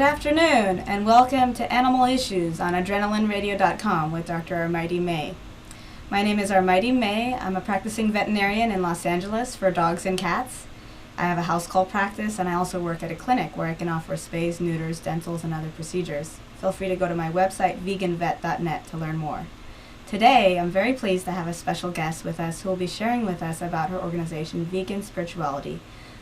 afternoon, and welcome to Animal Issues on AdrenalineRadio.com with Dr. Armaiti May. My name is Armaiti May. I'm a practicing veterinarian in Los Angeles for dogs and cats. I have a house call practice, and I also work at a clinic where I can offer spays, neuters, dentals, and other procedures. Feel free to go to my website, veganvet.net, to learn more. Today, I'm very pleased to have a special guest with us who will be sharing with us about her organization, Vegan Spirituality.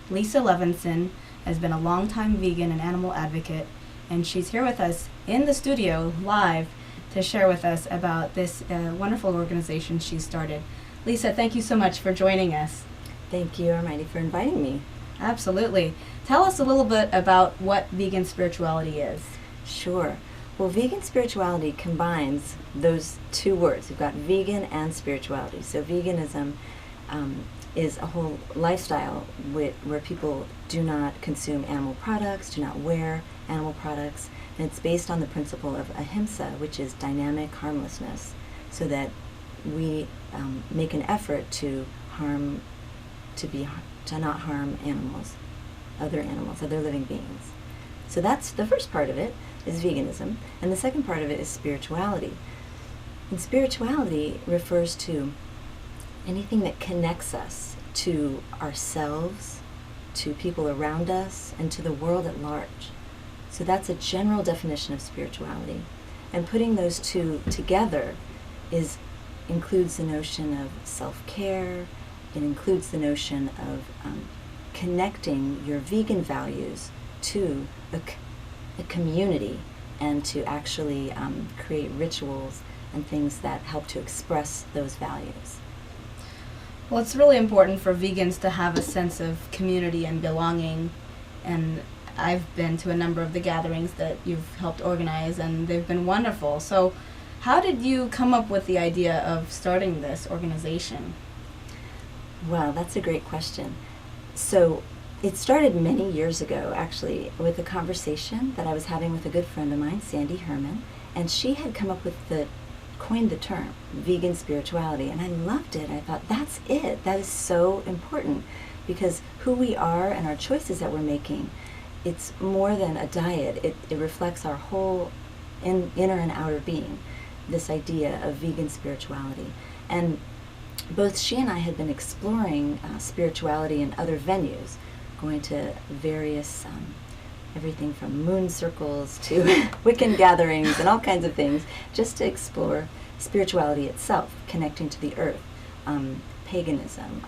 Lisa Levinson has been a longtime vegan and animal advocate, and she's here with us in the studio live to share with us about this wonderful organization she started. Lisa, thank you so much for joining us. Thank you, Armaiti, for inviting me. Absolutely. Tell us a little bit about what vegan spirituality is. Sure. Well, vegan spirituality combines those two words. We've got vegan and spirituality. So veganism is a whole lifestyle where people do not consume animal products, do not wear animal products, and it's based on the principle of ahimsa, which is dynamic harmlessness, so that we make an effort to not harm other living beings. So that's the first part of it, is veganism, and the second part of it is spirituality. And spirituality refers to anything that connects us to ourselves, to people around us, and to the world at large. So that's a general definition of spirituality. And putting those two together includes the notion of self-care. It includes the notion of connecting your vegan values to a community, and to actually create rituals and things that help to express those values. Well, it's really important for vegans to have a sense of community and belonging, and I've been to a number of the gatherings that you've helped organize, and they've been wonderful. So how did you come up with the idea of starting this organization? Well, that's a great question. So it started many years ago, actually, with a conversation that I was having with a good friend of mine, Sandy Herman, and she had come up with coined the term vegan spirituality, and I loved it. I thought, that's it. That is so important, because who we are and our choices that we're making, it's more than a diet. It reflects our whole inner and outer being, this idea of vegan spirituality. And both she and I had been exploring spirituality in other venues, going to various, everything from moon circles to Wiccan gatherings and all kinds of things, just to explore spirituality itself, connecting to the earth, paganism,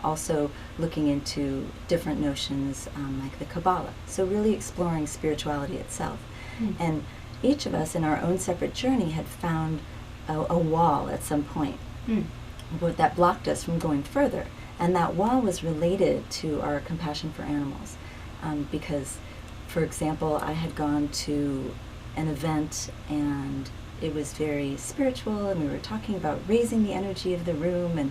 also looking into different notions like the Kabbalah. So really exploring spirituality itself. Mm. And each of us in our own separate journey had found a wall at some point that blocked us from going further. And that wall was related to our compassion for animals, because, for example, I had gone to an event and it was very spiritual, and we were talking about raising the energy of the room and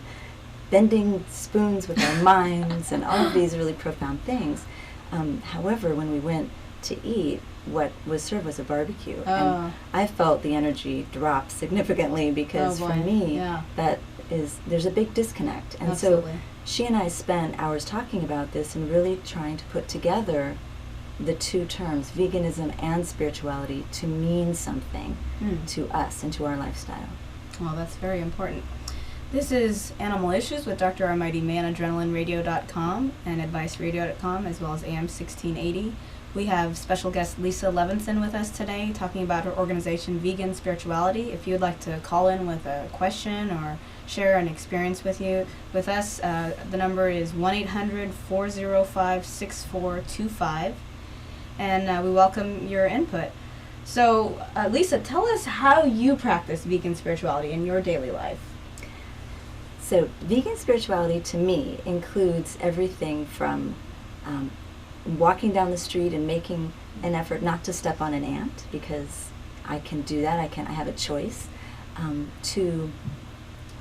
bending spoons with our minds and all of these really profound things. However, when we went to eat, what was served was a barbecue, and I felt the energy drop significantly, because for me, there's a big disconnect. And Absolutely. So she and I spent hours talking about this and really trying to put together the two terms, veganism and spirituality, to mean something to us and to our lifestyle. Well, that's very important. This is Animal Issues with Dr. Armaiti May on AdrenalineRadio.com and AdviceRadio.com, as well as AM 1680. We have special guest Lisa Levinson with us today, talking about her organization, Vegan Spirituality. If you'd like to call in with a question or share an experience with us, the number is 1-800-405-6425, and we welcome your input. So, Lisa, tell us how you practice vegan spirituality in your daily life. So, vegan spirituality to me includes everything from walking down the street and making an effort not to step on an ant, because I can do that, I have a choice, to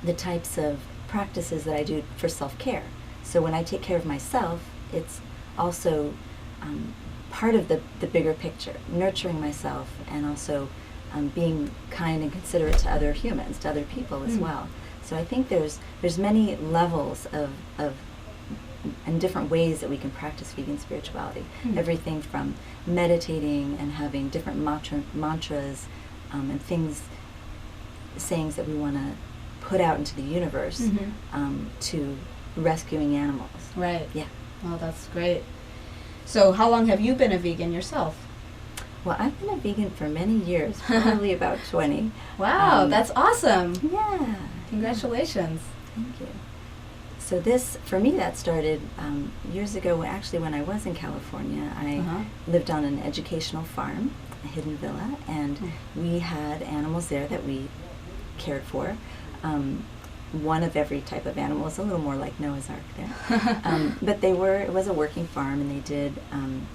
the types of practices that I do for self-care. So when I take care of myself, it's also part of the bigger picture, nurturing myself, and also being kind and considerate to other humans, to other people as well. So I think there's many levels of and different ways that we can practice vegan spirituality. Mm. Everything from meditating and having different mantras and sayings that we want to put out into the universe, to rescuing animals. Right. Yeah. Well, that's great. So how long have you been a vegan yourself? Well, I've been a vegan for many years, probably about 20. Wow, that's awesome. Yeah. Congratulations. Thank you. So this, for me, that started years ago. When I was in California, I lived on an educational farm, a hidden villa, and we had animals there that we cared for. One of every type of animal. It's a little more like Noah's Ark there. But it was a working farm, and they did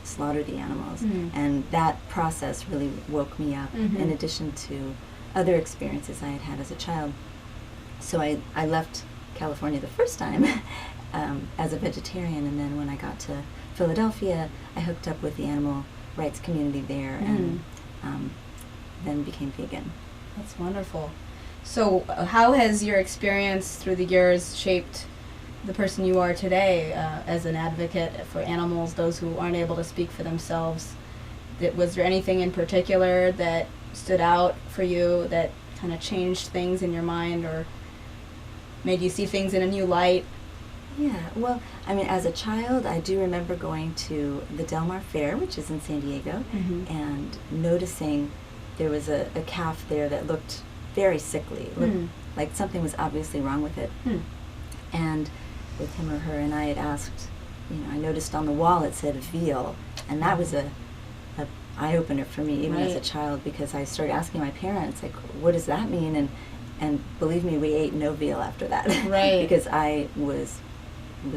slaughter the animals. And that process really woke me up, in addition to other experiences I had had as a child. So I left California the first time as a vegetarian, and then when I got to Philadelphia, I hooked up with the animal rights community there, and then became vegan. That's wonderful. So how has your experience through the years shaped the person you are today as an advocate for animals, those who aren't able to speak for themselves? Was there anything in particular that stood out for you that kind of changed things in your mind or made you see things in a new light? Yeah, well, I mean, as a child, I do remember going to the Del Mar Fair, which is in San Diego, and noticing there was a calf there that looked very sickly, looked like something was obviously wrong with it. And with him or her, and I had asked, I noticed on the wall it said veal, and that was a eye-opener for me, even as a child, because I started asking my parents, like, what does that mean? And believe me, we ate no veal after that. Right. Because I was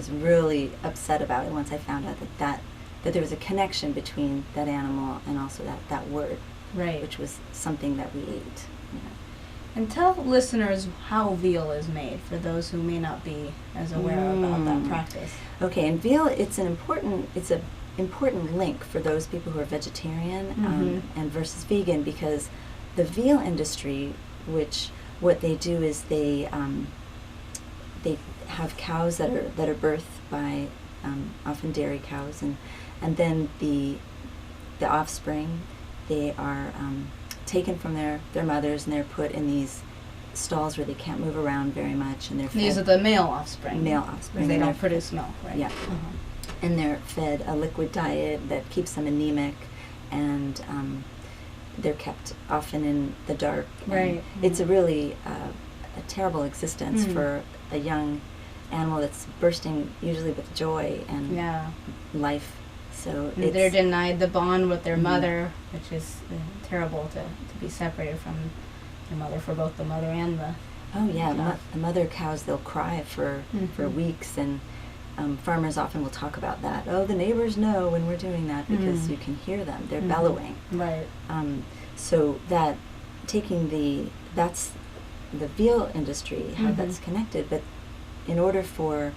really upset about it once I found out that there was a connection between that animal and also that word, which was something that we ate. And tell listeners how veal is made for those who may not be as aware about that practice. Okay, and veal, it's an important link for those people who are vegetarian and versus vegan, because the veal industry, what they do is they have cows that are birthed by often dairy cows, and then the offspring, they are taken from their mothers, and they're put in these stalls where they can't move around very much, and these are the male offspring. Male offspring. They don't produce milk, right? Yeah. And they're fed a liquid diet that keeps them anemic, and they're kept often in the dark. Right. It's a really a terrible existence for a young animal that's bursting usually with joy and life. So they're denied the bond with their mother, which is terrible to be separated from their mother, for both the mother and the the mother cows, they'll cry for weeks, and farmers often will talk about that. Oh, the neighbors know when we're doing that, because you can hear them. They're bellowing. Right. So that's the veal industry, how that's connected. But in order for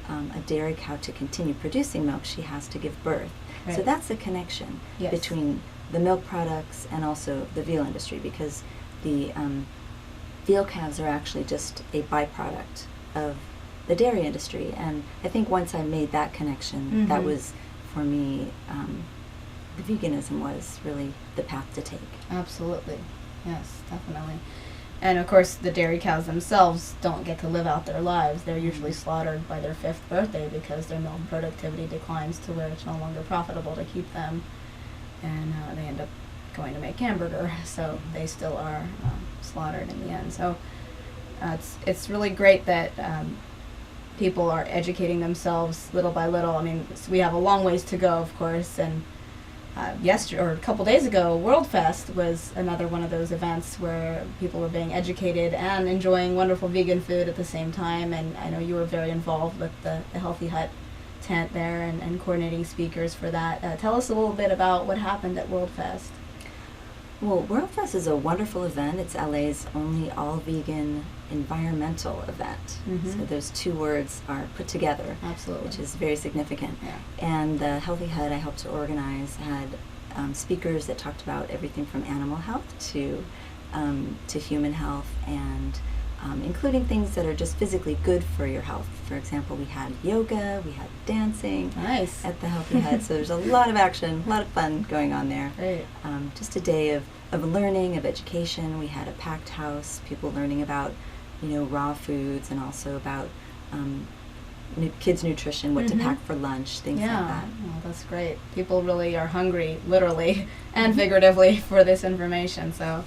a dairy cow to continue producing milk, she has to give birth. Right. So that's the connection between the milk products and also the veal industry, because the veal calves are actually just a byproduct of the dairy industry. And I think once I made that connection, that was, for me, the veganism was really the path to take. Absolutely. Yes, definitely. And of course, the dairy cows themselves don't get to live out their lives. They're usually slaughtered by their 5th birthday because their milk productivity declines to where it's no longer profitable to keep them, and they end up going to make hamburger. So they still are slaughtered in the end. So it's really great that people are educating themselves little by little. I mean, we have a long ways to go, of course, and a couple days ago, World Fest was another one of those events where people were being educated and enjoying wonderful vegan food at the same time. And I know you were very involved with the Healthy Hut tent there and coordinating speakers for that. Tell us a little bit about what happened at World Fest. Well, World Fest is a wonderful event. It's LA's only all-vegan environmental event. So those two words are put together, which is very significant. Yeah. And the Healthy Hut I helped to organize had speakers that talked about everything from animal health to human health, and including things that are just physically good for your health. For example, we had yoga, we had dancing Nice. at the Healthy Hut. So there's a lot of action, a lot of fun going on there. Great. Just a day of learning, of education. We had a packed house, people learning about, raw foods, and also about kids' nutrition, what to pack for lunch, things like that. Well, that's great. People really are hungry, literally and figuratively, for this information. So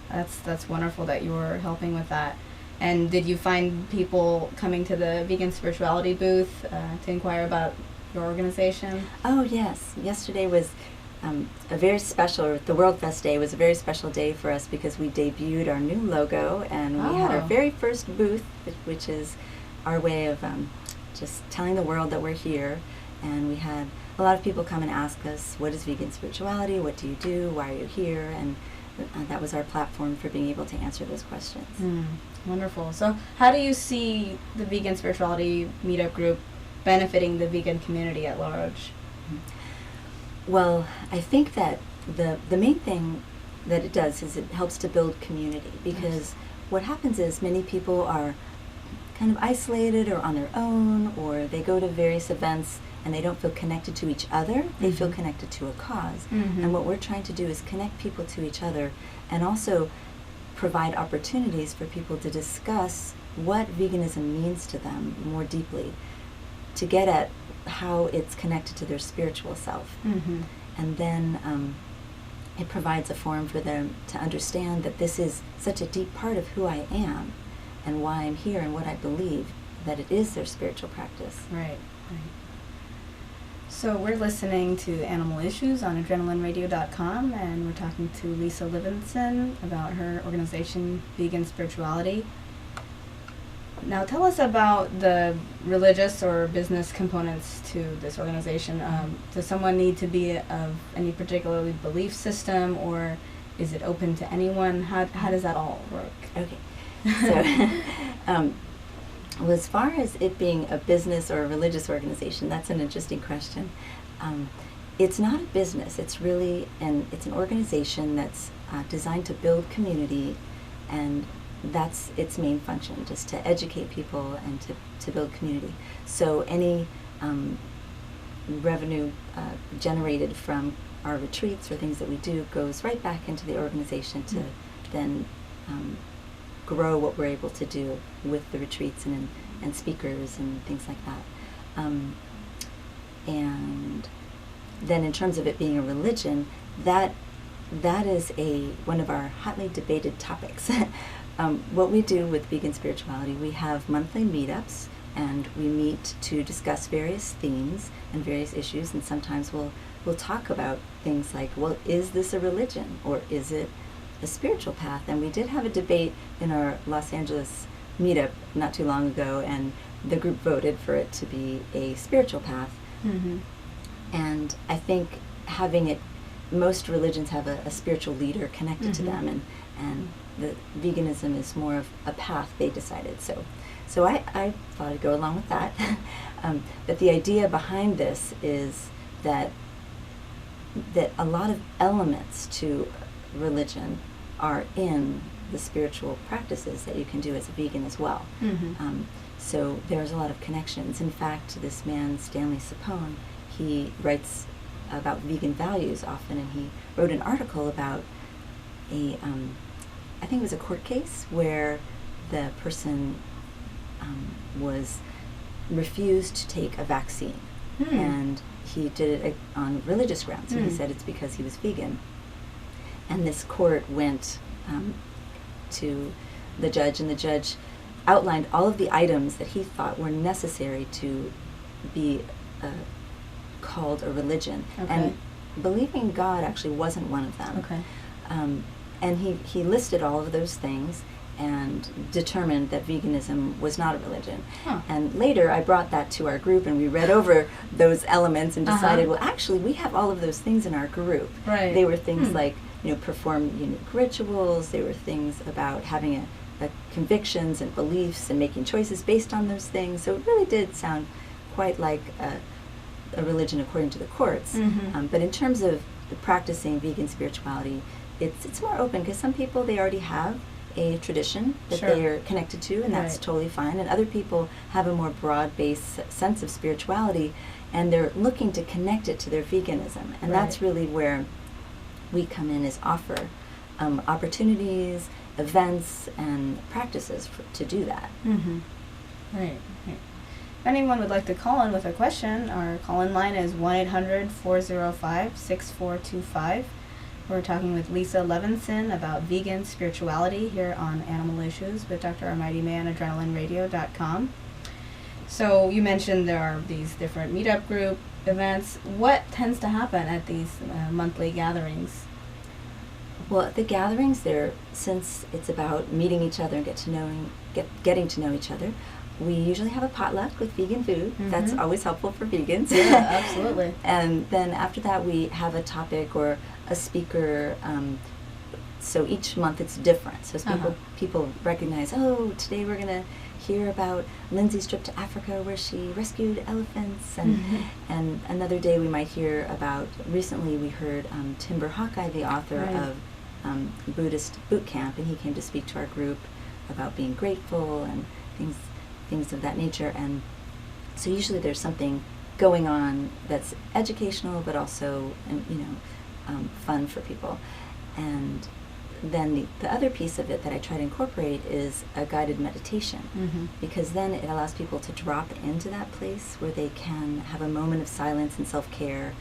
that's wonderful that you were helping with that. And did you find people coming to the vegan spirituality booth to inquire about your organization? Oh, yes. Yesterday was a very special, the World Fest Day was a very special day for us because we debuted our new logo, and we had our very first booth, which is our way of just telling the world that we're here. And we had a lot of people come and ask us, what is vegan spirituality? What do you do? Why are you here? And that was our platform for being able to answer those questions. Wonderful. So how do you see the vegan spirituality meetup group benefiting the vegan community at large? Well, I think that the main thing that it does is it helps to build community, because what happens is many people are kind of isolated or on their own, or they go to various events and they don't feel connected to each other. They feel connected to a cause. And what we're trying to do is connect people to each other, and also provide opportunities for people to discuss what veganism means to them more deeply, to get at how it's connected to their spiritual self. And then it provides a forum for them to understand that this is such a deep part of who I am and why I'm here and what I believe, that it is their spiritual practice. Right. So we're listening to Animal Issues on adrenalineradio.com, and we're talking to Lisa Levinson about her organization, Vegan Spirituality. Now tell us about the religious or business components to this organization. Does someone need to be of any particular belief system, or is it open to anyone? How does that all work? Okay. So, well, as far as it being a business or a religious organization, that's an interesting question. It's not a business. It's really it's an organization that's designed to build community, and that's its main function, just to educate people and to build community. So any revenue generated from our retreats or things that we do goes right back into the organization to then grow what we're able to do with the retreats and speakers and things like that. And then in terms of it being a religion, that is one of our hotly debated topics. What we do with vegan spirituality, we have monthly meetups, and we meet to discuss various themes and various issues, and sometimes we'll talk about things like, well, is this a religion, or is it a spiritual path? And we did have a debate in our Los Angeles meetup not too long ago, and the group voted for it to be a spiritual path. And I think having it, most religions have a spiritual leader connected to them, and the veganism is more of a path they decided. So I thought I'd go along with that. But the idea behind this is that a lot of elements to religion are in the spiritual practices that you can do as a vegan as well. So there's a lot of connections. In fact, this man, Stanley Sapone, he writes about vegan values often, and he wrote an article about I think it was a court case where the person was refused to take a vaccine, and he did it on religious grounds. And he said it's because he was vegan. And this court went to the judge, and the judge outlined all of the items that he thought were necessary to be called a religion. And believing God actually wasn't one of them. And he listed all of those things and determined that veganism was not a religion. And later I brought that to our group, and we read over those elements and decided, well, actually we have all of those things in our group. They were things like, perform unique rituals. They were things about having a convictions and beliefs and making choices based on those things. So it really did sound quite like a religion according to the courts. But in terms of practicing vegan spirituality, it's more open, because some people, they already have a tradition that Sure. they're connected to, and that's Right. totally fine. And other people have a more broad-based sense of spirituality, and they're looking to connect it to their veganism. And that's Right. really where we come in, is offer opportunities, events, and practices to do that. Mm-hmm. Right. If anyone would like to call in with a question, our call-in line is 1-800-405-6425. We're talking with Lisa Levinson about vegan spirituality here on Animal Issues with Dr. Armaiti May on adrenalineradio.com. So you mentioned there are these different meetup group events. What tends to happen at these monthly gatherings? Well, at the gatherings, since it's about meeting each other and getting to know each other, we usually have a potluck with vegan food. Mm-hmm. That's always helpful for vegans. Yeah, absolutely. And then after that, we have a topic or a speaker. So each month it's different. So people recognize, oh, today we're going to hear about Lindsay's trip to Africa where she rescued elephants. And another day we might hear about, recently we heard Timber Hawkeye, the author of Buddhist Boot Camp, and he came to speak to our group about being grateful and things of that nature. And so usually there's something going on that's educational but also fun for people. And then the other piece of it that I try to incorporate is a guided meditation, because then it allows people to drop into that place where they can have a moment of silence and self-care.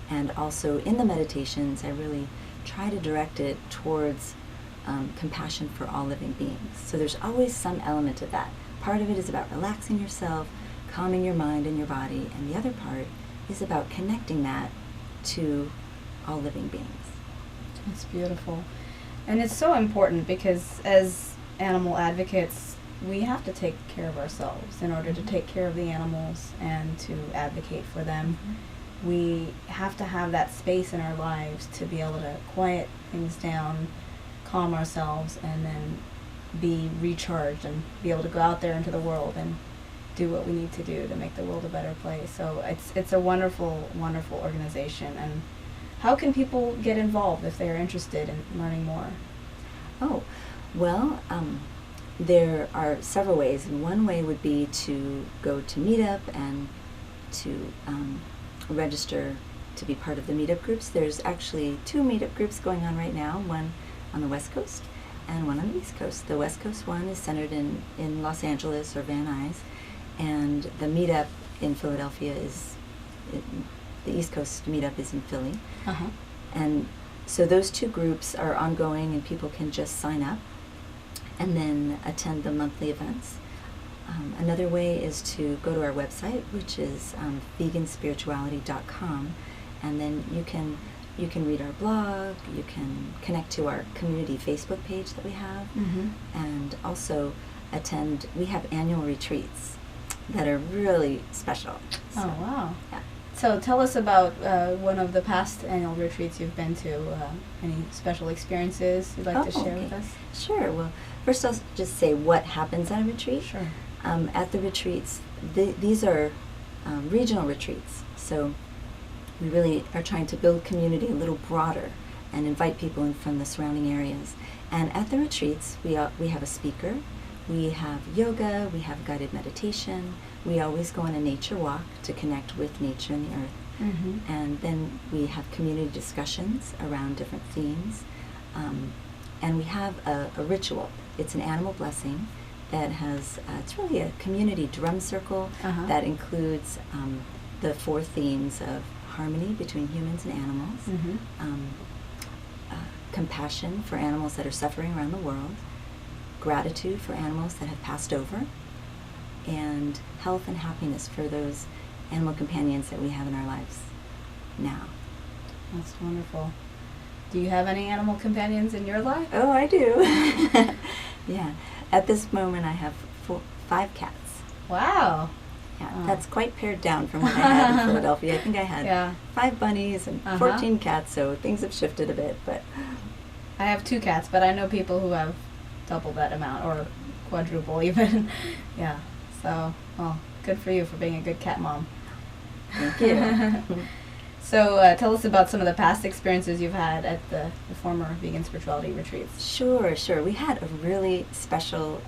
And also in the meditations, I really try to direct it towards compassion for all living beings. So there's always some element of that. Part of it is about relaxing yourself, calming your mind and your body, and the other part is about connecting that to all living beings. That's beautiful. And it's so important because as animal advocates, we have to take care of ourselves in order to take care of the animals and to advocate for them. We have to have that space in our lives to be able to quiet things down, calm ourselves, and then be recharged and be able to go out there into the world and do what we need to do to make the world a better place. So it's a wonderful, wonderful organization. And how can people get involved if they are interested in learning more? Oh, well, there are several ways. And one way would be to go to Meetup and to register to be part of the Meetup groups. There's actually 2 Meetup groups going on right now, one on the West Coast and one on the East Coast. The West Coast one is centered in Los Angeles or Van Nuys, and the Meetup in Philadelphia the East Coast Meetup is in Philly. And so those 2 groups are ongoing, and people can just sign up and then attend the monthly events. Another way is to go to our website, which is veganspirituality.com, and then you can read our blog, you can connect to our community Facebook page that we have, and also attend. We have annual retreats that are really special. So, oh, wow. Yeah. So tell us about one of the past annual retreats you've been to. Any special experiences you'd like to share with us? Sure. Well, first I'll just say what happens at a retreat. Sure. At the retreats, these are regional retreats. So we really are trying to build community a little broader and invite people in from the surrounding areas. And at the retreats, we have a speaker, we have yoga, we have guided meditation, we always go on a nature walk to connect with nature and the earth. And then we have community discussions around different themes. And we have a ritual. It's an animal blessing that has, it's really a community drum circle that includes the 4 themes of harmony between humans and animals, compassion for animals that are suffering around the world, gratitude for animals that have passed over, and health and happiness for those animal companions that we have in our lives now. That's wonderful. Do you have any animal companions in your life? Oh, I do. Yeah. At this moment, I have 5 cats. Wow. Yeah, that's quite pared down from what I had in Philadelphia. I think I had 5 bunnies and 14 cats, so things have shifted a bit. But I have 2 cats, but I know people who have double that amount or quadruple even. Yeah. So, well, good for you for being a good cat mom. Thank you. So tell us about some of the past experiences you've had at the former vegan spirituality retreats. Sure. We had a really special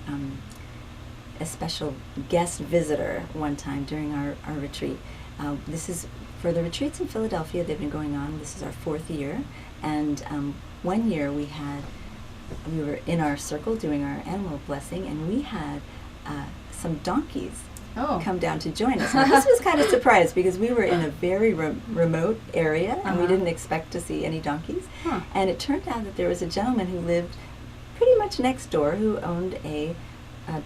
guest visitor one time during our retreat. This is for the retreats in Philadelphia. They've been going on. This is our 4th year. And one year we were in our circle doing our animal blessing, and we had some donkeys come down to join us. Now, this was kind of a surprise because we were in a very remote area, and we didn't expect to see any donkeys. And it turned out that there was a gentleman who lived pretty much next door who owned a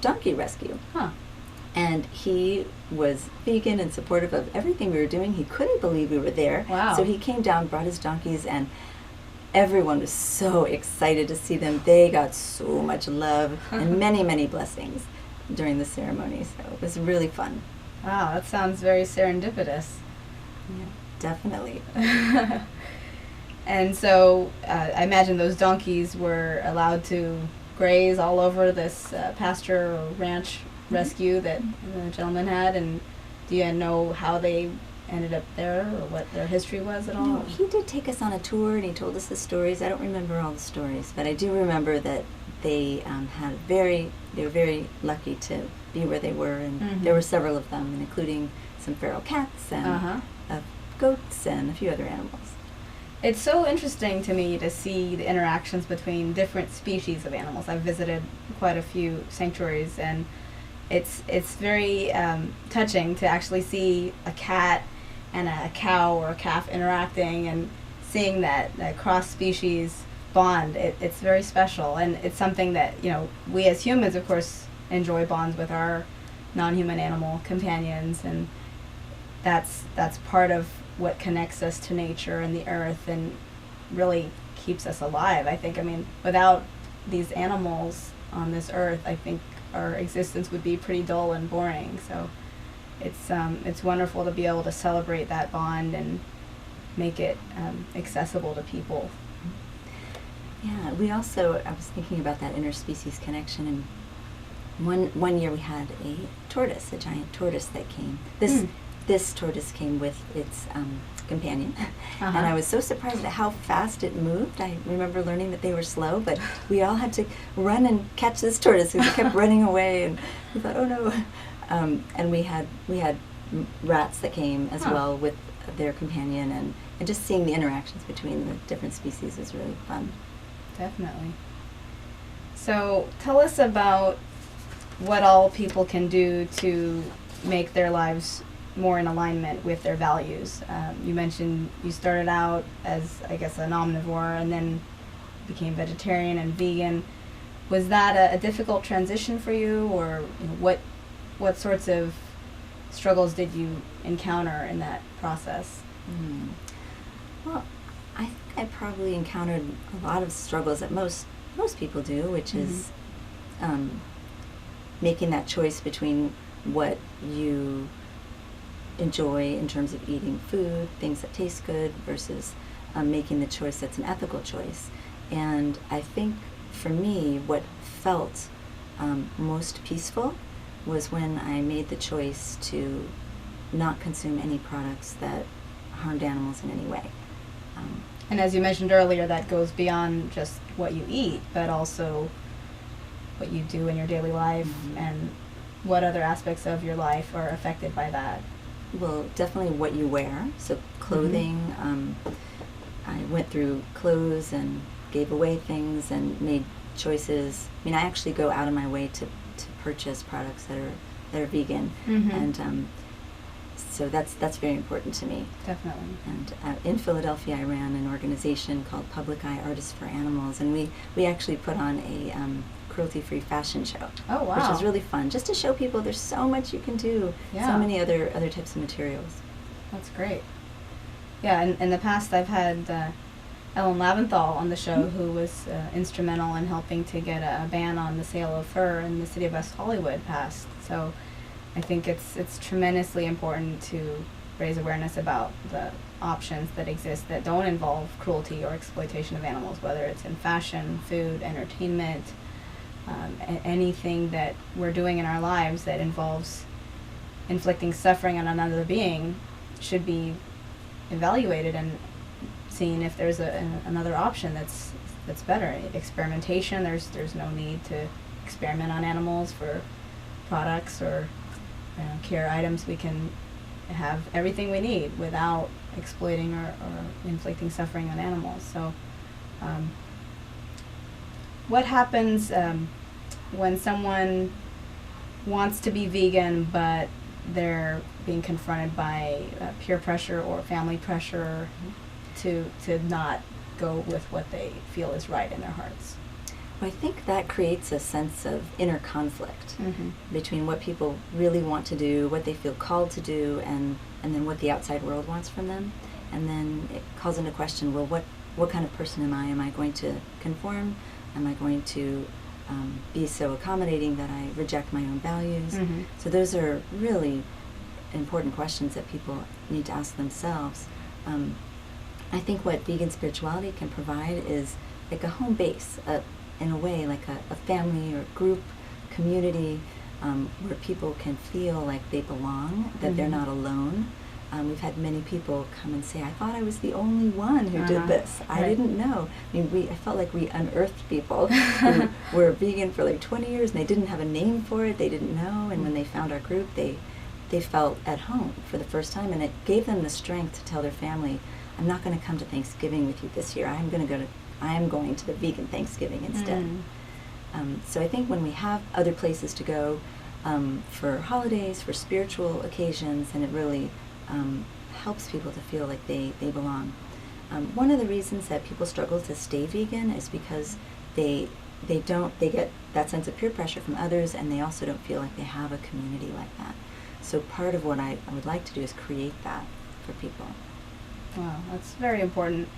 donkey rescue. And he was vegan and supportive of everything we were doing. He couldn't believe we were there. Wow. So he came down, brought his donkeys, and everyone was so excited to see them. They got so much love and many, many blessings during the ceremony. So it was really fun. Wow, that sounds very serendipitous. Yeah, definitely. And so I imagine those donkeys were allowed to graze all over this pasture or ranch rescue that the gentleman had. And do you know how they ended up there or what their history was at all? No, he did take us on a tour and he told us the stories. I don't remember all the stories, but I do remember that they they were very lucky to be where they were, and there were several of them, including some feral cats and goats and a few other animals. It's so interesting to me to see the interactions between different species of animals. I've visited quite a few sanctuaries, and it's very touching to actually see a cat and a cow or a calf interacting and seeing that cross-species bond. It's very special, and it's something that, we as humans, of course, enjoy bonds with our non-human animal companions, and that's part of what connects us to nature and the earth and really keeps us alive, I think. I mean, without these animals on this earth, I think our existence would be pretty dull and boring. So it's wonderful to be able to celebrate that bond and make it accessible to people. Yeah, I was thinking about that interspecies connection, and one year we had a giant tortoise that came. This tortoise came with its companion, and I was so surprised at how fast it moved. I remember learning that they were slow, but we all had to run and catch this tortoise because it kept running away, and we thought, oh no. And we had rats that came as well with their companion, and just seeing the interactions between the different species is really fun. Definitely. So tell us about what all people can do to make their lives more in alignment with their values. You mentioned you started out as, I guess, an omnivore and then became vegetarian and vegan. Was that a difficult transition for you, or what sorts of struggles did you encounter in that process? Well, I think I probably encountered a lot of struggles that most people do, which is making that choice between what you enjoy in terms of eating food, things that taste good, versus making the choice that's an ethical choice. And I think for me, what felt most peaceful was when I made the choice to not consume any products that harmed animals in any way. And as you mentioned earlier, that goes beyond just what you eat, but also what you do in your daily life and what other aspects of your life are affected by that. Well, definitely what you wear. So clothing, I went through clothes and gave away things and made choices. I mean, I actually go out of my way to purchase products that are vegan, and so that's very important to me. Definitely. And in Philadelphia, I ran an organization called Public Eye Artists for Animals, and we actually put on a cruelty-free fashion show. Oh, wow. Which was really fun, just to show people there's so much you can do. Yeah. So many other types of materials. That's great. Yeah, in the past I've had Ellen Laventhal on the show, who was instrumental in helping to get a ban on the sale of fur in the city of West Hollywood passed. So I think it's tremendously important to raise awareness about the options that exist that don't involve cruelty or exploitation of animals, whether it's in fashion, food, entertainment, anything that we're doing in our lives that involves inflicting suffering on another being should be evaluated and seeing if there's another option that's better. Experimentation, there's no need to experiment on animals for products or care items. We can have everything we need without exploiting or inflicting suffering on animals. So what happens when someone wants to be vegan but they're being confronted by peer pressure or family pressure to not go with what they feel is right in their hearts? Well, I think that creates a sense of inner conflict between what people really want to do, what they feel called to do, and then what the outside world wants from them. And then it calls into question, well, what kind of person am I? Am I going to conform? Am I going to be so accommodating that I reject my own values? So those are really important questions that people need to ask themselves. I think what vegan spirituality can provide is like a home base, in a way, like a family or group, community, where people can feel like they belong, that they're not alone. We've had many people come and say, I thought I was the only one who did this. I didn't know. I mean, I felt like we unearthed people who were vegan for like 20 years and they didn't have a name for it, they didn't know, and when they found our group, they felt at home for the first time, and it gave them the strength to tell their family, I'm not going to come to Thanksgiving with you this year. I am going to the vegan Thanksgiving instead. So I think when we have other places to go for holidays, for spiritual occasions, and it really helps people to feel like they belong. One of the reasons that people struggle to stay vegan is because they get that sense of peer pressure from others, and they also don't feel like they have a community like that. So part of what I would like to do is create that for people. Wow, that's very important.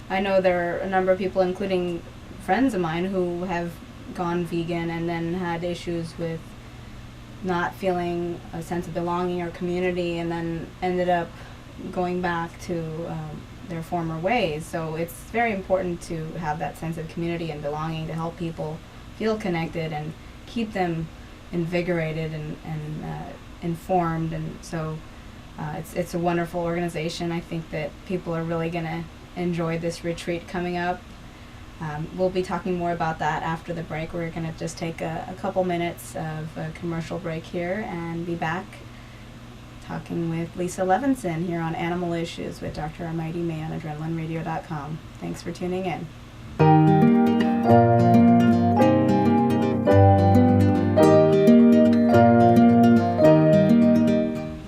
I know there are a number of people, including friends of mine, who have gone vegan and then had issues with not feeling a sense of belonging or community, and then ended up going back to their former ways. So it's very important to have that sense of community and belonging to help people feel connected and keep them invigorated and informed. And so it's a wonderful organization. I think that people are really going to enjoy this retreat coming up. We'll be talking more about that after the break. We're going to just take a couple minutes of a commercial break here and be back talking with Lisa Levinson here on Animal Issues with Dr. Armaiti May on AdrenalineRadio.com. Thanks for tuning in.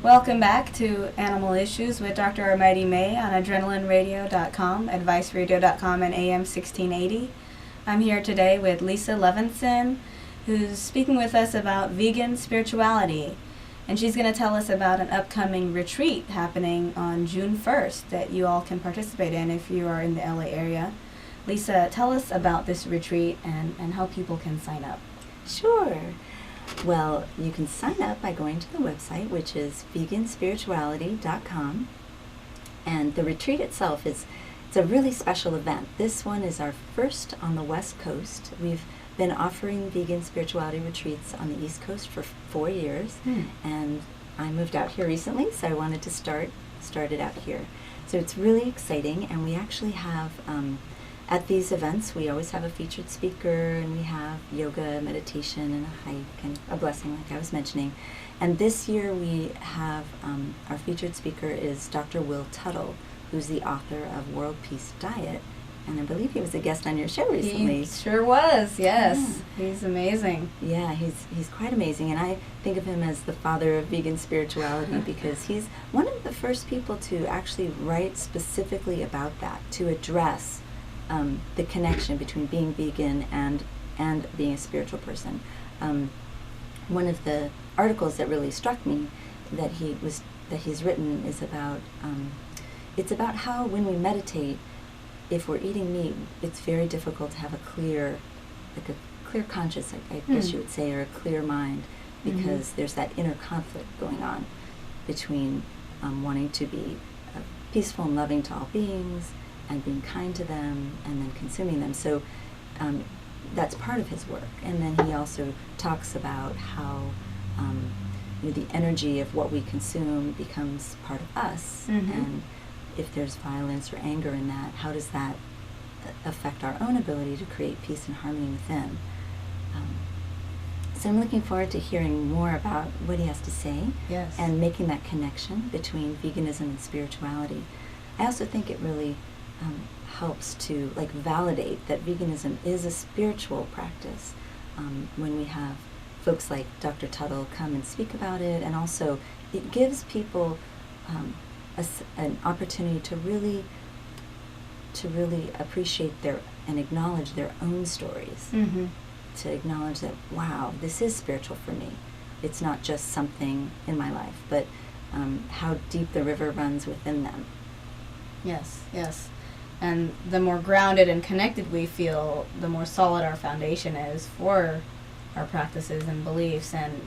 Welcome back to Animal Issues with Dr. Armaiti May on AdrenalineRadio.com, AdviceRadio.com, and AM 1680. I'm here today with Lisa Levinson, who's speaking with us about vegan spirituality. And she's going to tell us about an upcoming retreat happening on June 1st that you all can participate in if you are in the LA area. Lisa, tell us about this retreat and how people can sign up. Sure. Well, you can sign up by going to the website, which is veganspirituality.com. And the retreat itself it's a really special event. This one is our first on the West Coast. We've been offering vegan spirituality retreats on the East Coast for 4 years. And I moved out here recently, so I wanted to start it out here. So it's really exciting, and we actually have at these events, we always have a featured speaker, and we have yoga, meditation, and a hike, and a blessing, like I was mentioning. And this year we have, our featured speaker is Dr. Will Tuttle, who's the author of World Peace Diet, and I believe he was a guest on your show recently. He sure was, yes. Yeah. He's amazing. Yeah, he's quite amazing, and I think of him as the father of vegan spirituality because he's one of the first people to actually write specifically about that, to address the connection between being vegan and being a spiritual person. One of the articles that really struck me that he's written is about it's about how when we meditate, if we're eating meat, it's very difficult to have a clear conscience, I guess you would say, or a clear mind, because there's that inner conflict going on between wanting to be peaceful and loving to all beings and being kind to them and then consuming them. So that's part of his work. And then he also talks about how the energy of what we consume becomes part of us, and if there's violence or anger in that, how does that affect our own ability to create peace and harmony within? So I'm looking forward to hearing more about what he has to say. Yes. And making that connection between veganism and spirituality. I also think it really helps to validate that veganism is a spiritual practice when we have folks like Dr. Tuttle come and speak about it, and also it gives people an opportunity to really appreciate and acknowledge their own stories. Mm-hmm. To acknowledge that, wow, this is spiritual for me. It's not just something in my life, but how deep the river runs within them. Yes, yes. And the more grounded and connected we feel, the more solid our foundation is for our practices and beliefs, and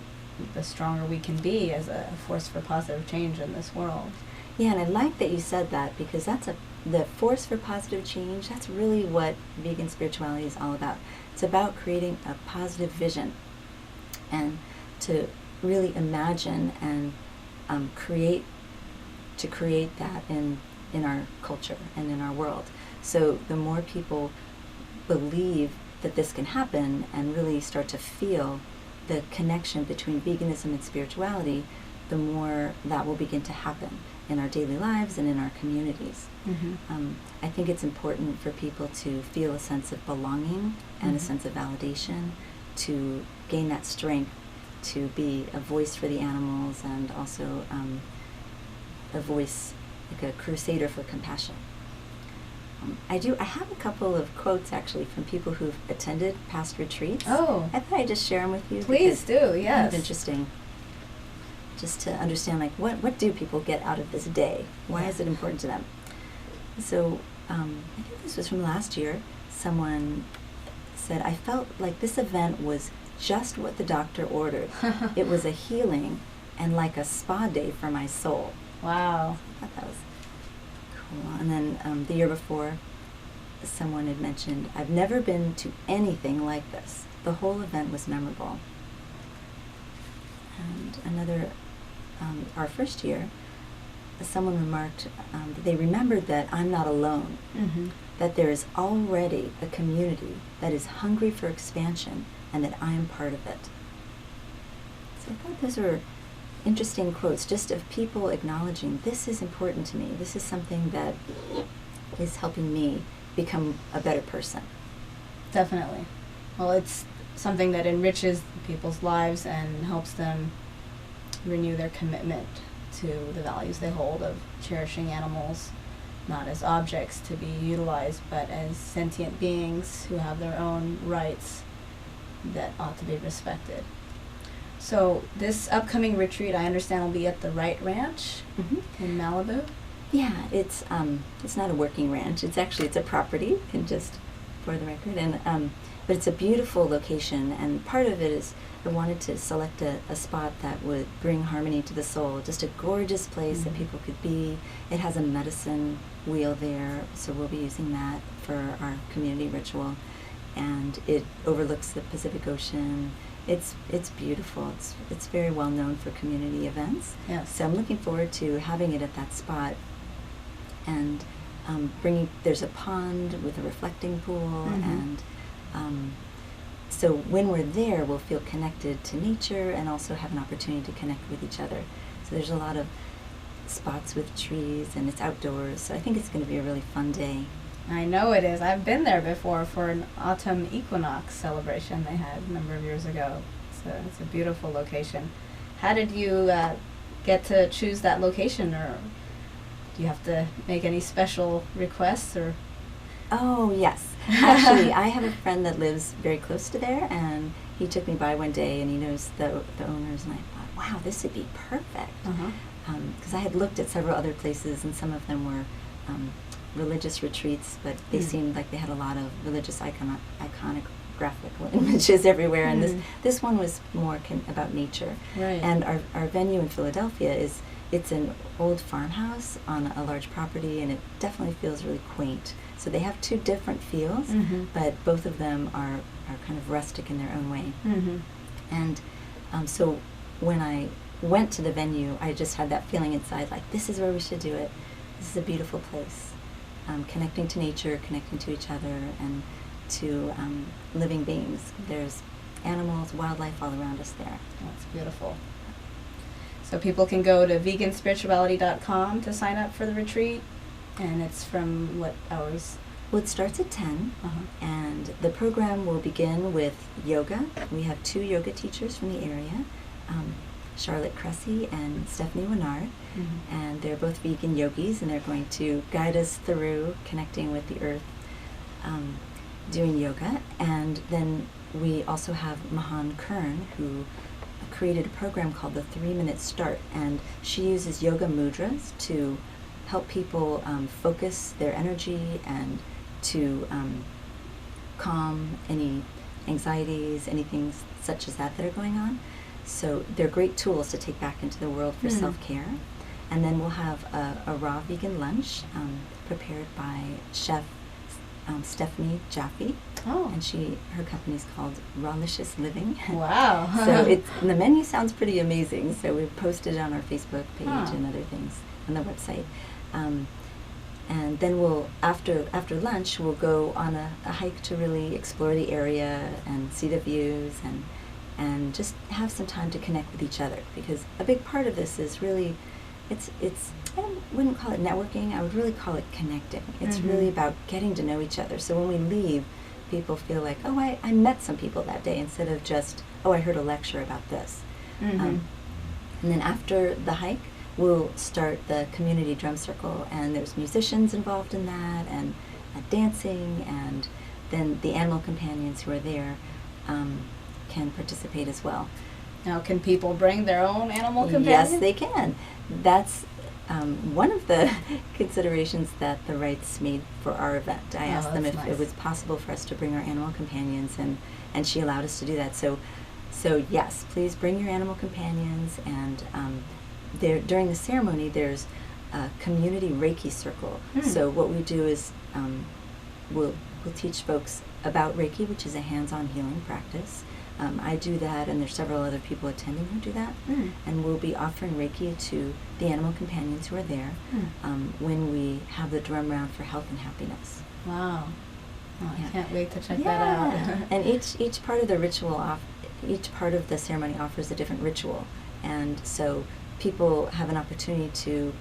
the stronger we can be as a force for positive change in this world. Yeah, and I like that you said that, because the force for positive change, that's really what vegan spirituality is all about. It's about creating a positive vision and to really imagine and create that in our culture and in our world. So the more people believe that this can happen and really start to feel the connection between veganism and spirituality, the more that will begin to happen in our daily lives and in our communities. Mm-hmm. I think it's important for people to feel a sense of belonging and Mm-hmm. a sense of validation, to gain that strength to be a voice for the animals, and also a voice, like a crusader for compassion. I have a couple of quotes actually from people who've attended past retreats. Oh. I thought I'd just share them with you. Please do, It's kind yes. of interesting, just to understand what do people get out of this day? Why is it important to them? So I think this was from last year. Someone said, I felt like this event was just what the doctor ordered. It was a healing and like a spa day for my soul. Wow. I thought that was cool. And then the year before, someone had mentioned, I've never been to anything like this. The whole event was memorable. And another, our first year, someone remarked that they remembered that I'm not alone, Mm-hmm. that there is already a community that is hungry for expansion, and that I am part of it. So I thought those were interesting quotes, just of people acknowledging, this is important to me. This is something that is helping me become a better person. Definitely. Well, it's something that enriches people's lives and helps them renew their commitment to the values they hold of cherishing animals, not as objects to be utilized, but as sentient beings who have their own rights that ought to be respected. So this upcoming retreat, I understand, will be at the Wright Ranch in Malibu. Yeah, it's not a working ranch. It's a property, and just for the record, and but it's a beautiful location. And part of it is I wanted to select a spot that would bring harmony to the soul. Just a gorgeous place that people could be. It has a medicine wheel there, so we'll be using that for our community ritual. And it overlooks the Pacific Ocean. It's beautiful. It's very well known for community events. Yes. So I'm looking forward to having it at that spot, and there's a pond with a reflecting pool, and so when we're there, we'll feel connected to nature and also have an opportunity to connect with each other. So there's a lot of spots with trees, and it's outdoors, so I think it's going to be a really fun day. I know it is. I've been there before for an autumn equinox celebration they had a number of years ago. It's a beautiful location. How did you get to choose that location, or do you have to make any special requests? Or? Oh, yes. Actually, I have a friend that lives very close to there, and he took me by one day, and he knows the owners, and I thought, wow, this would be perfect. Because I had looked at several other places, and some of them were religious retreats, but they seemed like they had a lot of religious iconic graphical images everywhere, and this one was more about nature. Right. And our venue in Philadelphia it's an old farmhouse on a large property, and it definitely feels really quaint. So they have two different feels, but both of them are kind of rustic in their own way. And so when I went to the venue, I just had that feeling inside, like, this is where we should do it. this is a beautiful place. Connecting to nature, connecting to each other, and to living beings. There's animals, wildlife all around us there. That's beautiful. So people can go to veganspirituality.com to sign up for the retreat, and it's from what hours? Well, it starts at 10, and the program will begin with yoga. We have 2 yoga teachers from the area, Charlotte Cressy and Stephanie Winard, and they're both vegan yogis, and they're going to guide us through connecting with the earth, doing yoga. And then we also have Mahan Kern, who created a program called the 3-Minute Start, and she uses yoga mudras to help people focus their energy and to calm any anxieties, anything such as that are going on. So they're great tools to take back into the world for self-care. And then we'll have a raw vegan lunch prepared by Chef Stephanie Jaffe. Oh. And her company's called Rawlicious Living. Wow. So the menu sounds pretty amazing. So we've posted it on our Facebook page and other things on the website. And then after lunch, we'll go on a hike to really explore the area and see the views and just have some time to connect with each other. Because a big part of this is really, it's I wouldn't call it networking, I would really call it connecting. It's really about getting to know each other. So when we leave, people feel like, oh, I met some people that day, instead of just, oh, I heard a lecture about this. And then after the hike, we'll start the community drum circle, and there's musicians involved in that, and dancing, and then the animal companions who are there can participate as well. Now, can people bring their own animal companions? Yes, they can. That's one of the considerations that the Wrights made for our event. I asked them if it was possible for us to bring our animal companions, and she allowed us to do that. So yes, please bring your animal companions, and during the ceremony, there's a community Reiki circle. So what we do is we'll teach folks about Reiki, which is a hands-on healing practice. I do that, and there's several other people attending who do that. And we'll be offering Reiki to the animal companions who are there when we have the drum round for health and happiness. Wow. Oh, I can't wait to check that out. And each part of the ritual, each part of the ceremony offers a different ritual. And so people have an opportunity to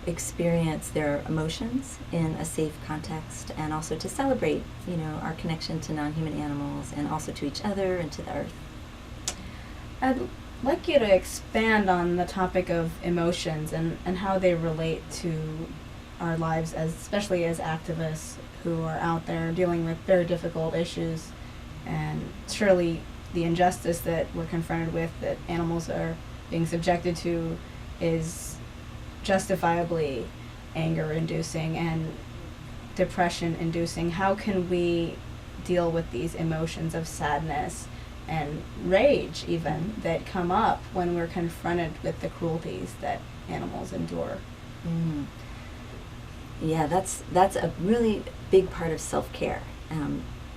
experience their emotions in a safe context, and also to celebrate, our connection to non-human animals, and also to each other and to the earth. I'd like you to expand on the topic of emotions and how they relate to our lives, especially as activists who are out there dealing with very difficult issues, and surely the injustice that we're confronted with, that animals are being subjected to, is justifiably anger-inducing and depression-inducing. How can we deal with these emotions of sadness and rage, even, that come up when we're confronted with the cruelties that animals endure? Yeah, that's a really big part of self-care.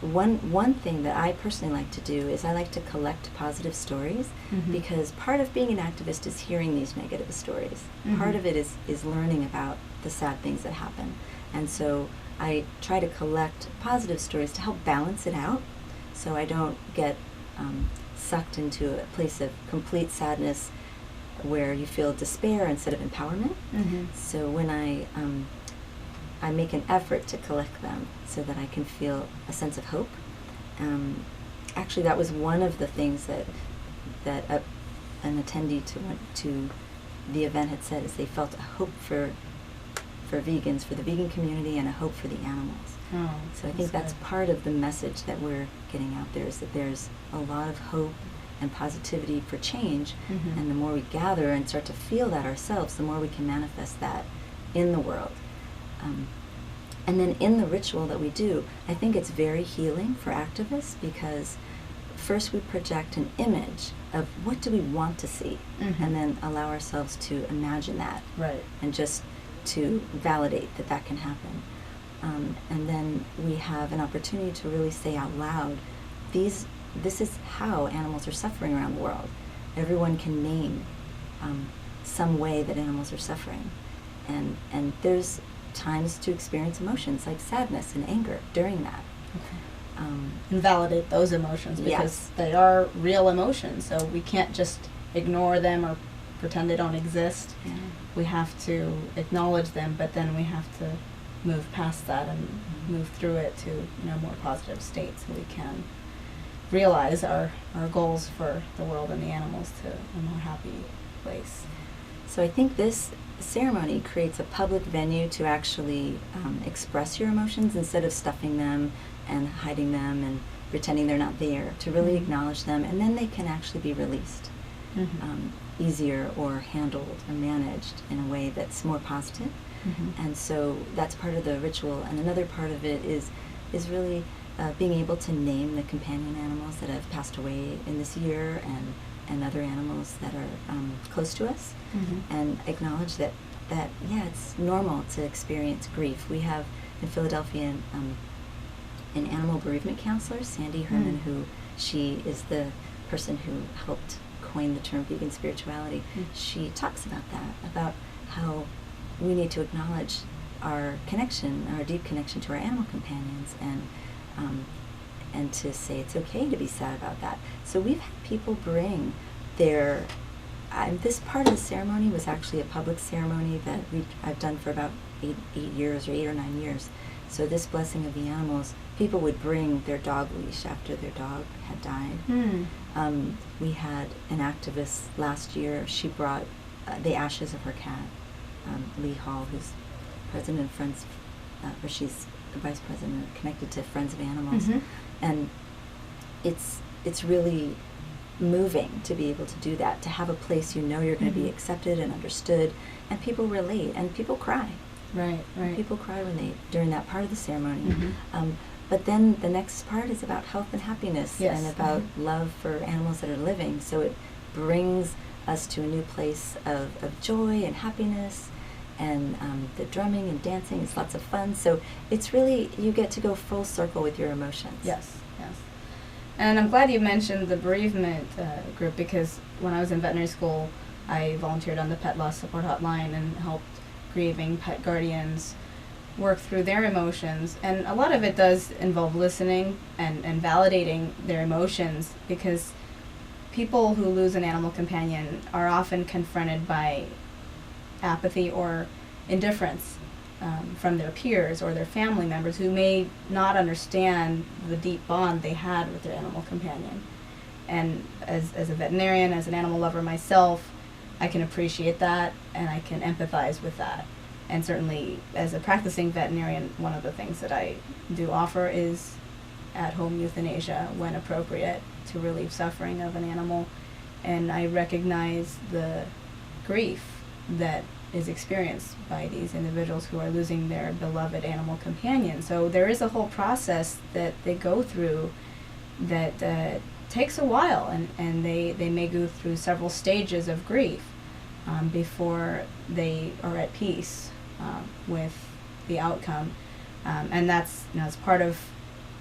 One thing that I personally like to do is I like to collect positive stories, because part of being an activist is hearing these negative stories. Part of it is learning about the sad things that happen. And so I try to collect positive stories to help balance it out, so I don't get sucked into a place of complete sadness where you feel despair instead of empowerment. So when I make an effort to collect them so that I can feel a sense of hope. Actually, that was one of the things that an attendee to the event had said, is they felt a hope for vegans, for the vegan community, and a hope for the animals. So I think that's part of the message that we're getting out there, is that there's a lot of hope and positivity for change, and the more we gather and start to feel that ourselves, the more we can manifest that in the world. And then in the ritual that we do, I think it's very healing for activists, because first we project an image of what do we want to see, and then allow ourselves to imagine that, and just to validate that can happen. And then we have an opportunity to really say out loud, this is how animals are suffering around the world. Everyone can name some way that animals are suffering. And there's times to experience emotions like sadness and anger during that. Okay. And validate those emotions, because Yes. they are real emotions, so we can't just ignore them or pretend they don't exist. Yeah. We have to acknowledge them, but then we have to move past that and move through it to more positive states, so we can realize our goals for the world and the animals to a more happy place. So I think this ceremony creates a public venue to actually express your emotions instead of stuffing them and hiding them and pretending they're not there, to really acknowledge them, and then they can actually be released easier or handled or managed in a way that's more positive. And so that's part of the ritual. And another part of it is really being able to name the companion animals that have passed away in this year, and other animals that are close to us, and acknowledge that it's normal to experience grief. We have in Philadelphia an animal bereavement counselor, Sandy Herman, who she is the person who helped coin the term vegan spirituality. She talks about that, about how we need to acknowledge our connection, our deep connection to our animal companions, and to say it's okay to be sad about that. So we've had people bring their, this part of the ceremony was actually a public ceremony that I've done for about 8 years or 8 or 9 years. So this blessing of the animals, people would bring their dog leash after their dog had died. We had an activist last year, she brought the ashes of her cat, Lee Hall, who's president of Friends, or she's the vice president connected to Friends of Animals. And it's really moving to be able to do that, to have a place you're going to be accepted and understood, and people relate, and people cry. Right. People cry during that part of the ceremony. But then the next part is about health and happiness, and about love for animals that are living. So it brings us to a new place of joy and happiness, and the drumming and dancing is lots of fun. So it's really, you get to go full circle with your emotions. Yes. And I'm glad you mentioned the bereavement group, because when I was in veterinary school, I volunteered on the pet loss support hotline and helped grieving pet guardians work through their emotions. And a lot of it does involve listening and validating their emotions, because people who lose an animal companion are often confronted by apathy or indifference from their peers or their family members, who may not understand the deep bond they had with their animal companion. And as a veterinarian, as an animal lover myself, I can appreciate that, and I can empathize with that. And certainly, as a practicing veterinarian, one of the things that I do offer is at-home euthanasia when appropriate, to relieve suffering of an animal. And I recognize the grief that is experienced by these individuals who are losing their beloved animal companion. So there is a whole process that they go through that takes a while, and they may go through several stages of grief before they are at peace with the outcome. And that's part of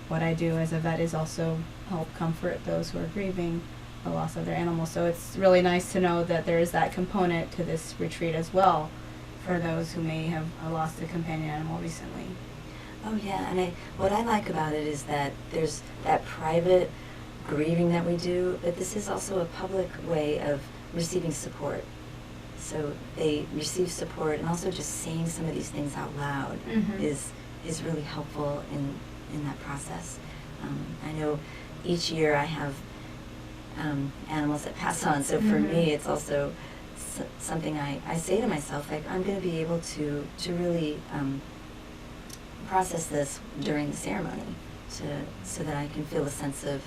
what I do as a vet, is also help comfort those who are grieving the loss of their animals. So it's really nice to know that there is that component to this retreat as well, for those who may have lost a companion animal recently. Oh yeah, and what I like about it is that there's that private grieving that we do, but this is also a public way of receiving support. So they receive support, and also just saying some of these things out loud is really helpful in that process. I know each year I have animals that pass on, so for me it's also something I say to myself, like, I'm going to be able to really process this during the ceremony, so that I can feel a sense of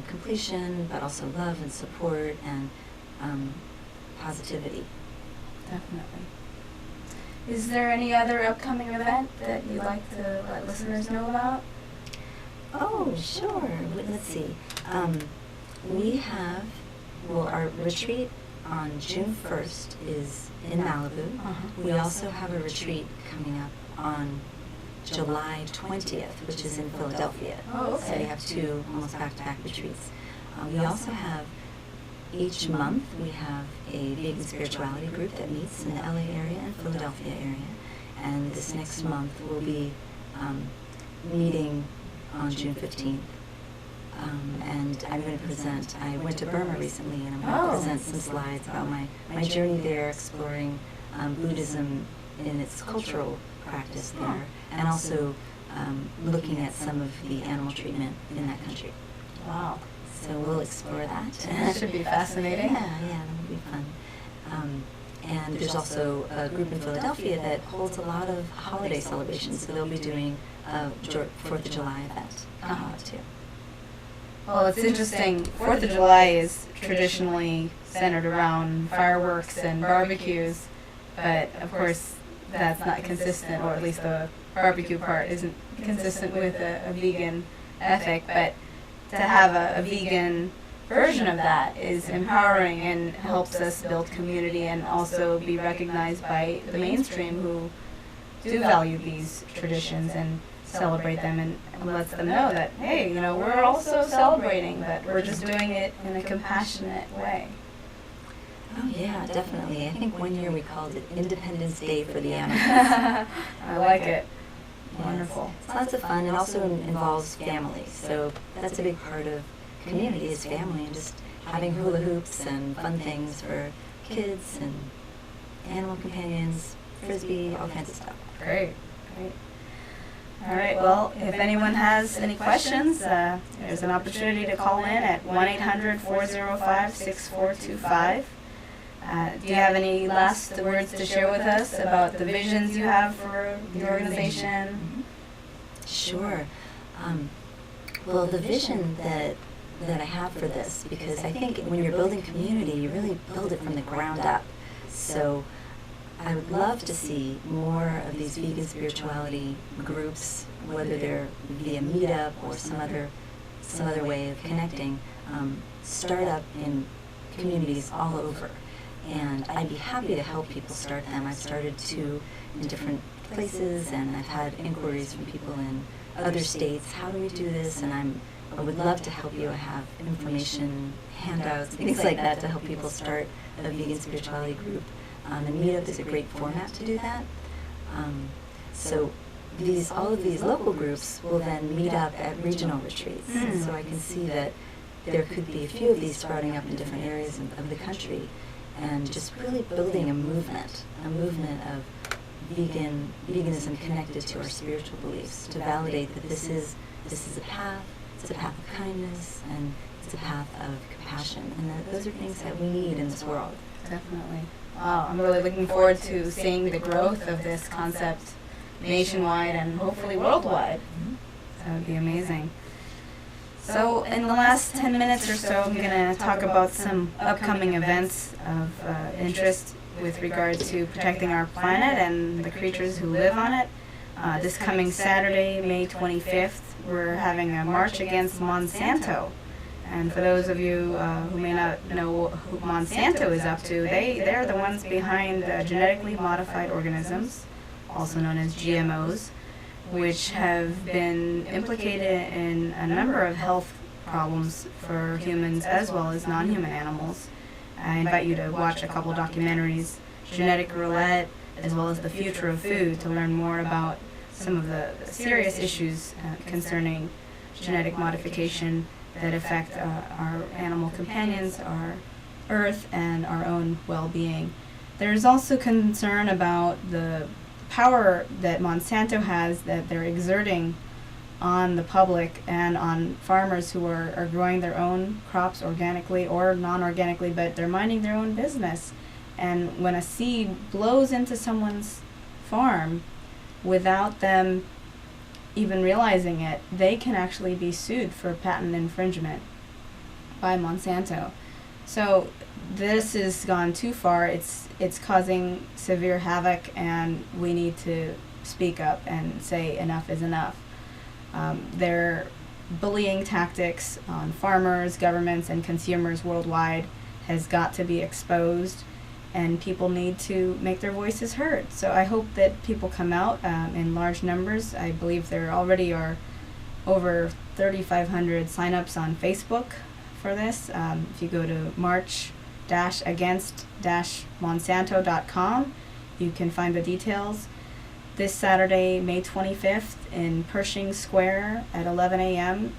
completion, but also love and support and positivity. Definitely. Is there any other upcoming event that you'd like to let listeners know about? Oh, sure. Let's see. We have, our retreat on June 1st is in Malibu. We also have a retreat coming up on July 20th, which is in Philadelphia. Oh, okay. So we have 2 almost back-to-back retreats. We also have each month we have a vegan spirituality group that meets in the LA area and Philadelphia area. And this next month we'll be meeting on June 15th. And I'm going to present, I went to Burma recently, and I'm going to present some slides about my journey there, exploring Buddhism in its cultural practice there, and also looking at some of the animal treatment in that country. Wow. So we'll explore that. That should be fascinating. Yeah, that'll be fun. And there's also a group in Philadelphia that holds a lot of holiday celebrations, so they'll be doing a 4th of July event too. Well, it's interesting. 4th of July is traditionally centered around fireworks and barbecues, but of course that's not consistent, or at least the barbecue part isn't consistent with a vegan ethic. But to have a vegan version of that is empowering and helps us build community and also be recognized by the mainstream who do value these traditions and celebrate them, and lets them know that, hey, we're also celebrating, but we're just doing it in a compassionate way. Oh yeah, definitely. I think one year we called it Independence Day for the animals. I like it. Yes. Wonderful. It's lots of fun, and also involves family. So that's a big part of community is family, and just having hula hoops and fun things for kids and animal companions, frisbee, all kinds of stuff. Great. All right, well, if anyone has any questions, there's an opportunity to call in at 1-800-405-6425. Do you have any last words to share with us about the visions you have for the organization? Sure. Well, the vision that I have for this, because I think when you're building community, you really build it from the ground up. So I would love to see more of these vegan spirituality groups, whether they're via meetup or some other way of connecting, start up in communities all over. And I'd be happy to help people start them. I've started two in different places, and I've had inquiries from people in other states. How do we do this? And I would love to help you. I have information, handouts, things like that to help people start a vegan spirituality group. And Meetup is a great format to do that. So all of these local groups will then meet up at regional retreats. And so I can see that there could be a few of these sprouting up in different areas of the country, and just really building a movement of veganism connected to our spiritual beliefs, to validate that this is a path. It's a path of kindness, and it's a path of compassion, and that those are things that we need in this world. Definitely. Wow, I'm really looking forward to seeing the growth of this concept nationwide and hopefully worldwide. That would be amazing. So in the last 10 minutes or so, I'm going to talk about some upcoming events of interest with regard to protecting our planet and the creatures who live on it. This coming Saturday, May 25th, we're having a march against Monsanto. And for those of you who may not know who Monsanto is up to, they're the ones behind genetically modified organisms, also known as GMOs, which have been implicated in a number of health problems for humans as well as non-human animals. I invite you to watch a couple documentaries, Genetic Roulette, as well as The Future of Food, to learn more about some of the serious issues concerning genetic modification that affect our animal companions, our earth, and our own well-being. There's also concern about the power that Monsanto has, that they're exerting on the public and on farmers who are growing their own crops organically or non-organically, but they're minding their own business. And when a seed blows into someone's farm without them even realizing it, they can actually be sued for patent infringement by Monsanto. So this has gone too far. It's causing severe havoc, and we need to speak up and say enough is enough. Their bullying tactics on farmers, governments, and consumers worldwide has got to be exposed, and people need to make their voices heard. So I hope that people come out in large numbers. I believe there already are over 3,500 signups on Facebook for this. If you go to march-against-monsanto.com, you can find the details. This Saturday, May 25th, in Pershing Square at 11 a.m.,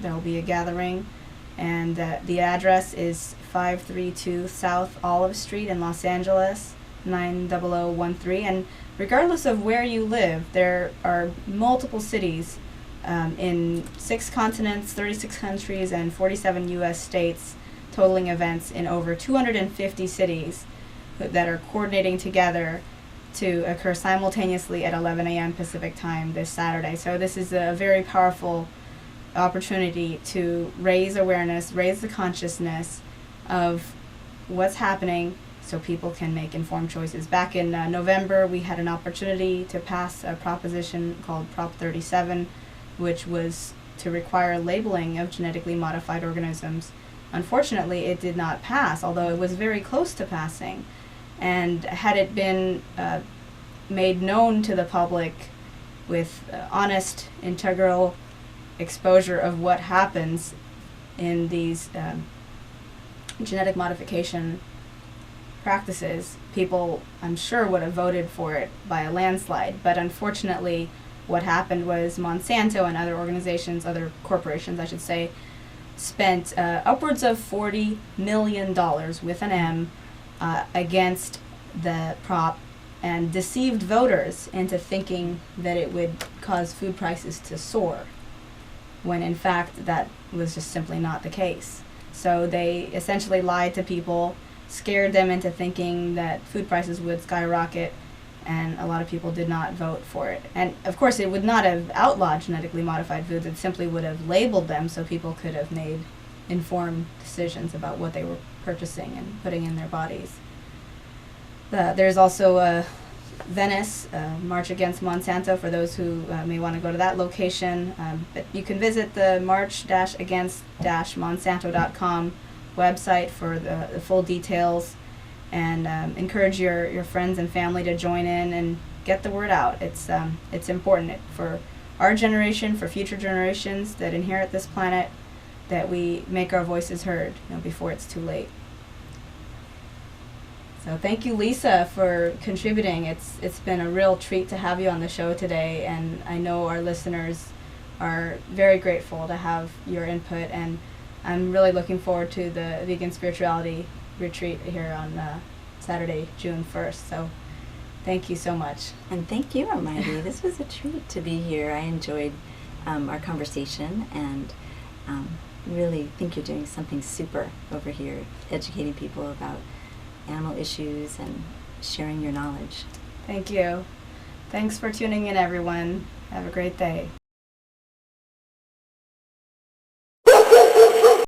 there will be a gathering, and the address is 532 South Olive Street in Los Angeles, 90013. And regardless of where you live, there are multiple cities in 6 continents, 36 countries, and 47 U.S. states, totaling events in over 250 cities that are coordinating together to occur simultaneously at 11 a.m. Pacific time this Saturday. So this is a very powerful opportunity to raise awareness, raise the consciousness of what's happening so people can make informed choices. Back in November, we had an opportunity to pass a proposition called Prop 37, which was to require labeling of genetically modified organisms. Unfortunately, it did not pass, although it was very close to passing. And had it been made known to the public with honest, integral exposure of what happens in these genetic modification practices, people, I'm sure, would have voted for it by a landslide. But unfortunately, what happened was Monsanto and other organizations, other corporations, I should say, spent upwards of $40 million with an M against the prop and deceived voters into thinking that it would cause food prices to soar, when in fact that was just simply not the case. So they essentially lied to people, scared them into thinking that food prices would skyrocket, and a lot of people did not vote for it. And of course it would not have outlawed genetically modified foods, it simply would have labeled them so people could have made informed decisions about what they were purchasing and putting in their bodies. There's also Venice, March Against Monsanto, for those who may want to go to that location. But you can visit the march-against-monsanto.com website for the full details, and encourage your friends and family to join in and get the word out. It's important for our generation, for future generations that inherit this planet, that we make our voices heard, before it's too late. So thank you, Lisa, for contributing. It's been a real treat to have you on the show today, and I know our listeners are very grateful to have your input, and I'm really looking forward to the Vegan Spirituality Retreat here on Saturday, June 1st. So thank you so much. And thank you, Armaiti. This was a treat to be here. I enjoyed our conversation, and really think you're doing something super over here, educating people about animal issues and sharing your knowledge. Thank you. Thanks for tuning in, everyone. Have a great day.